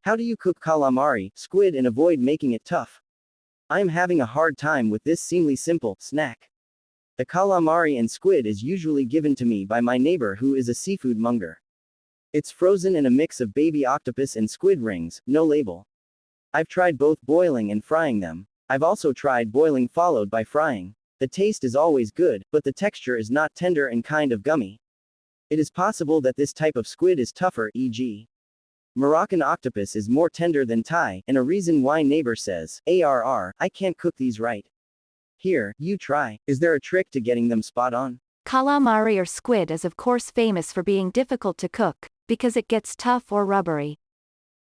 How do you cook calamari, squid, and avoid making it tough? I am having a hard time with this seemingly simple snack. The calamari and squid is usually given to me by my neighbor who is a seafood monger. It's frozen in a mix of baby octopus and squid rings, no label. I've tried both boiling and frying them. I've also tried boiling followed by frying. The taste is always good, but the texture is not tender and kind of gummy. It is possible that this type of squid is tougher, e.g. Moroccan octopus is more tender than Thai, and a reason why neighbor says, I can't cook these right. Here, you try. Is there a trick to getting them spot on? Calamari or squid is of course famous for being difficult to cook, because it gets tough or rubbery.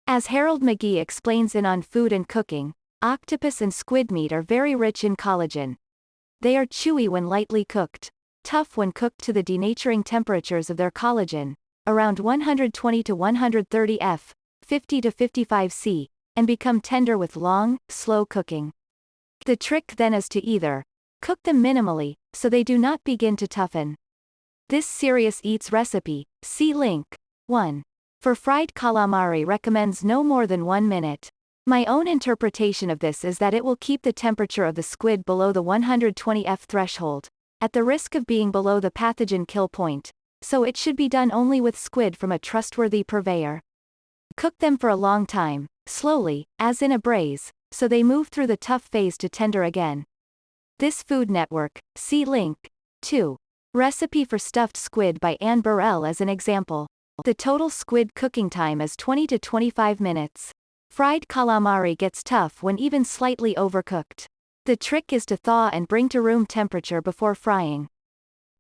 As Harold McGee explains in On Food and Cooking, octopus and squid meat are very rich in collagen. They are chewy when lightly cooked, tough when cooked to the denaturing temperatures of their collagen, around 120 to 130 F, 50 to 55 C, and become tender with long, slow cooking. The trick then is to either cook them minimally, so they do not begin to toughen. This Serious Eats recipe, see link 1. For fried calamari recommends no more than 1 minute. My own interpretation of this is that it will keep the temperature of the squid below the 120 F threshold, at the risk of being below the pathogen kill point, so it should be done only with squid from a trustworthy purveyor. Cook them for a long time, slowly, as in a braise, so they move through the tough phase to tender again. This Food Network, see link 2. Recipe for stuffed squid by Anne Burrell as an example. The total squid cooking time is 20 to 25 minutes. Fried calamari gets tough when even slightly overcooked. The trick is to thaw and bring to room temperature before frying.